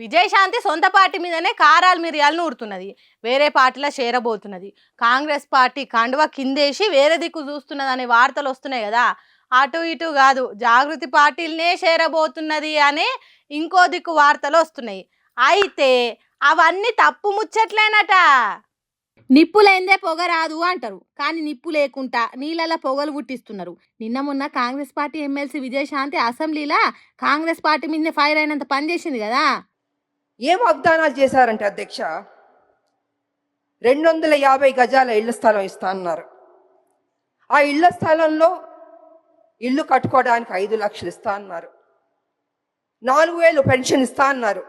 విజయశాంతి సొంత పార్టీ మీదనే కారాలు మిరియాలు నూరుతున్నది. వేరే పార్టీలో చేరబోతున్నది. కాంగ్రెస్ పార్టీ కండువా కిందేసి వేరే దిక్కు చూస్తున్నది అనే వార్తలు వస్తున్నాయి కదా. అటు ఇటు కాదు, జాగృతి పార్టీలనే చేరబోతున్నది అనే ఇంకో దిక్కు వార్తలు వస్తున్నాయి. అయితే అవన్నీ తప్పు ముచ్చట్లేనట. నిప్పులేందే పొగ రాదు అంటారు, కానీ నిప్పు లేకుండా నీళ్ళ పొగలు పుట్టిస్తున్నారు. నిన్న మొన్న కాంగ్రెస్ పార్టీ ఎమ్మెల్సీ విజయశాంతి అసెంబ్లీలో కాంగ్రెస్ పార్టీ మీద ఫైర్ అయినంత పని చేసింది కదా. ఏం వాగ్దానాలు చేశారంటే అధ్యక్ష, 250 గజాల ఇళ్ల స్థలం ఇస్తా అన్నారు. ఆ ఇళ్ల స్థలంలో ఇల్లు కట్టుకోవడానికి 5 లక్షలు ఇస్తా అన్నారు. 4,000 పెన్షన్ ఇస్తా అన్నారు.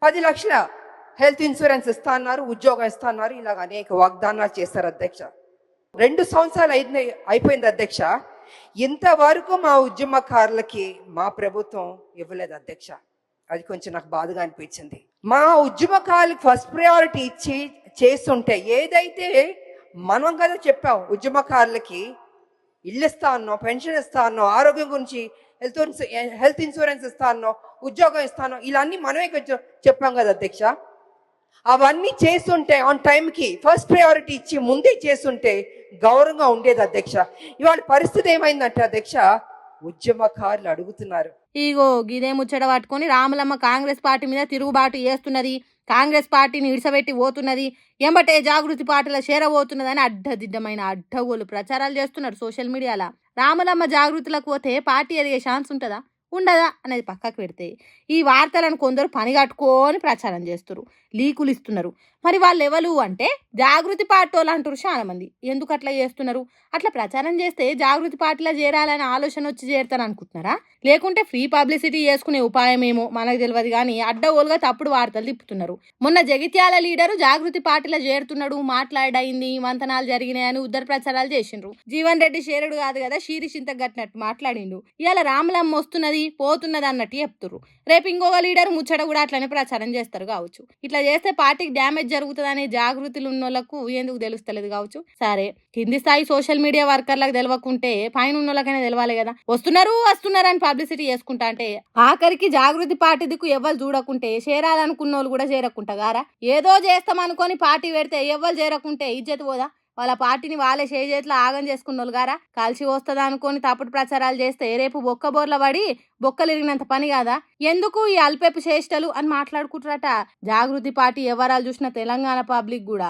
10 లక్షల హెల్త్ ఇన్సూరెన్స్ ఇస్తా అన్నారు. ఉద్యోగం ఇస్తా అన్నారు. ఇలాగ అనేక వాగ్దానాలు చేశారు అధ్యక్ష. 2 సంవత్సరాలు అయిపోయింది అధ్యక్ష. ఇంతవరకు మా ఉద్యమకారులకి మా ప్రభుత్వం ఇవ్వలేదు అధ్యక్ష. అది కొంచెం నాకు బాధగా అనిపించింది. మా ఉద్యమకారులకు ఫస్ట్ ప్రయారిటీ ఇచ్చి చేస్తుంటే, ఏదైతే మనం కదా చెప్పాం ఉద్యమకారులకి ఇల్లు ఇస్తా అన్నాం, పెన్షన్ ఇస్తా అన్నాం, ఆరోగ్యం గురించి హెల్త్ ఇన్సూరెన్స్ ఇస్తా అన్నాం, ఉద్యోగం ఇస్తాను, ఇలా అన్ని మనమే కొంచెం చెప్పాం కదా అధ్యక్ష. అవన్నీ చేస్తుంటే ఆన్ టైంకి ఫస్ట్ ప్రయారిటీ ఇచ్చి ముందే చేస్తుంటే గౌరవంగా ఉండేది అధ్యక్ష. ఇవాళ పరిస్థితి ఏమైందంటే అధ్యక్ష, ఉద్యమకారులు అడుగుతున్నారు. ఇగో గిదే ముచ్చట పట్టుకొని రాములమ్మ కాంగ్రెస్ పార్టీ మీద తిరుగుబాటు చేస్తున్నది, కాంగ్రెస్ పార్టీని ఇడిసబెట్టి పోతున్నది, ఎంబటే జాగృతి పార్టీలో చేరబోతున్నదని అడ్డదిడ్డమైన అడ్డగోలు ప్రచారాలు చేస్తున్నారు సోషల్ మీడియాలో. రాములమ్మ జాగృతిలకు పోతే పార్టీ ఎదిగే ఛాన్స్ ఉంటుందా ఉండదా అనేది పక్కకు పెడితే, ఈ వార్తలను కొందరు పని కట్టుకొని ప్రచారం చేస్తున్నారు, లీకులు ఇస్తున్నారు. మరి వాళ్ళు ఎవరు అంటే జాగృతి పార్టీ వాళ్ళు అంటారు చాలా మంది. ఎందుకు అట్లా చేస్తున్నారు? అట్లా ప్రచారం చేస్తే జాగృతి పార్టీలో చేరాలనే ఆలోచన వచ్చి చేరుతాను అనుకుంటున్నారా? లేకుంటే ఫ్రీ పబ్లిసిటీ చేసుకునే ఉపాయం ఏమో మనకు తెలియదు, కానీ అడ్డగోలుగా తప్పుడు వార్తలు తిప్పుతున్నారు. మొన్న జగిత్యాల లీడరు జాగృతి పార్టీలో చేరుతున్నాడు, మాట్లాడైంది, మంతనాలు జరిగినాయని ఉద్దర ప్రచారాలు చేసిండ్రు. జీవన్ రెడ్డి షేరుడు కాదు కదా, షీరి చింత గట్టినట్టు మాట్లాడిండు. ఇవాళ రాములమ్మ వస్తున్నది పోతున్నది అన్నట్టు చెప్తున్నారు. రేపు ఇంకొక లీడర్ ముచ్చట కూడా అట్లనే ప్రచారం చేస్తారు కావచ్చు. ఇట్లా చేస్తే పార్టీకి డ్యామేజ్ జరుగుతుంది అనే జాగృతులు ఉన్న వాళ్ళకు ఎందుకు తెలుస్తలేదు కావచ్చు. సరే, కింది స్థాయి సోషల్ మీడియా వర్కర్లకు తెలియకుంటే పైన ఉన్న వాళ్ళకైనా తెలవాలి కదా. వస్తున్నారు అని పబ్లిసిటీ చేసుకుంటా అంటే ఆఖరికి జాగృతి పార్టీ దిక్కు ఎవ్వరు చూడకుంటే చేరాలనుకున్న వాళ్ళు కూడా చేరకుంటా గారా. ఏదో చేస్తామనుకొని పార్టీ పెడితే ఎవ్వరు చేరకుంటే ఇజ్జత్ పోదా? వాళ్ళ పార్టీని వాళ్ళే చేతిలో ఆగం చేసుకున్న వాళ్ళు గారా. కలిసి వస్తుందా అనుకొని తప్పుడు ప్రచారాలు చేస్తే రేపు బొక్క బోర్ల పడి బొక్కలు ఇరిగినంత పని కాదా? ఎందుకు ఈ అల్పెపు చేష్టలు అని మాట్లాడుకుంటారట జాగృతి పార్టీ ఎవరాలు చూసిన తెలంగాణ పబ్లిక్ కూడా.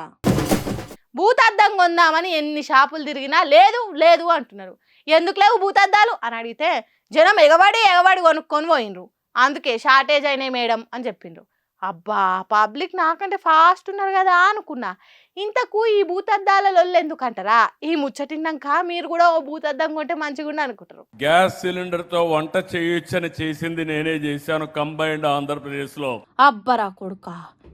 భూతద్దం కొందామని ఎన్ని షాపులు తిరిగినా లేదు లేదు అంటున్నారు. ఎందుకు లేవు భూతద్దాలు అని అడిగితే జనం ఎగబడి కొనుక్కొని పోయినరు, అందుకే షార్టేజ్ అయినాయి మేడం అని చెప్పిండ్రు. అబ్బా, పబ్లిక్ నాకంటే ఫాస్ట్ ఉన్నారు కదా అనుకున్నా. ఇంతకు ఈ భూతద్దాల లొల్లు ఎందుకంటారా? ఈ ముచ్చటిన్నాక మీరు కూడా ఓ భూతద్దం కొంటే మంచిగా అనుకుంటారు. గ్యాస్ సిలిండర్ తో వంట చేయొచ్చని చేసింది నేనే చేశాను కంబైన్డ్ ఆంధ్రప్రదేశ్ లో. అబ్బరా కొడుక,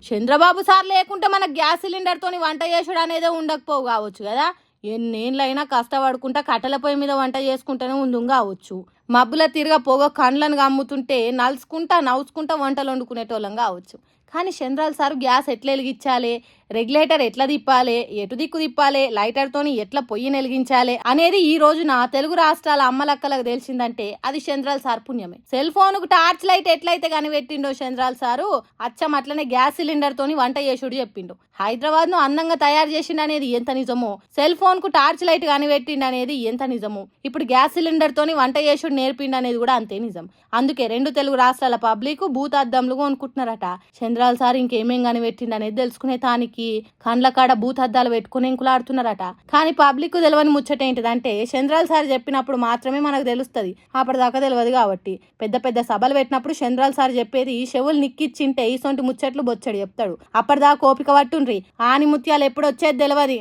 చంద్రబాబు సార్ లేకుంటే మన గ్యాస్ సిలిండర్ తోని వంట చేసుడు అనేదే ఉండకపోవు కావచ్చు కదా. ఎన్నేళ్ళైనా కష్టపడుకుంటా కట్టెల పొయ్యి మీద వంట చేసుకుంటూనే ఉండు కావచ్చు. మబ్బుల తిరగ పొగ కండ్లను అమ్ముతుంటే నలుసుకుంటా నవ్వుకుంటా వంటలు వండుకునేటోళ్ళం కావచ్చు. కానీ చంద్రాల సారు గ్యాస్ ఎట్లా వెలిగించాలి, రెగ్యులేటర్ ఎట్లా తిప్పాలి, ఎటు దిక్కు తిప్పాలి, లైటర్తోని ఎట్లా పొయ్యి వెలిగించాలి అనేది ఈ రోజున తెలుగు రాష్ట్రాల అమ్మలక్కలకు తెలిసిందంటే అది చంద్రాల సార్ పుణ్యమే. సెల్ ఫోన్ కు టార్చ్ లైట్ ఎట్లయితే కనిపెట్టిండో చంద్రాల సారు అచ్చం అట్లనే గ్యాస్ సిలిండర్ తోని వంట చేసుడు చెప్పిండు. హైదరాబాద్ ను అందంగా తయారు చేసిండు అనేది ఎంత నిజమో, సెల్ ఫోన్ కు టార్చ్ లైట్ కనిపెట్టిండు అనేది ఎంత నిజమో, ఇప్పుడు గ్యాస్ సిలిండర్ తోని వంట చేసుడు నేర్పిండు అనేది కూడా అంతే నిజం. అందుకే 2 తెలుగు రాష్ట్రాల పబ్లిక్ భూతద్దములు కొనుక్కుంటున్నారట. చంద్రాల సార్ ఇంకేమేం కనిపెట్టిండు అనేది తెలుసుకునే తానికి కండ్ల కాడ భూతద్దాలు పెట్టుకుని ఎంకులాడుతున్నారట. కానీ పబ్లిక్ తెలియని ముచ్చట ఏంటిదంటే చంద్రాల సార్ చెప్పినప్పుడు మాత్రమే మనకు తెలుస్తుంది, అప్పటిదాకా తెలియదు. కాబట్టి పెద్ద పెద్ద సభలు పెట్టినప్పుడు చంద్రాల సార్ చెప్పేది చెవులు నిక్కిచ్చింటే ఇసొంటి ముచ్చట్లు బొచ్చడు చెప్తాడు. అప్పటిదాకా ఓపిక పట్టుండ్రి, ఆని ముత్యాలు ఎప్పుడు వచ్చేది తెలియదు.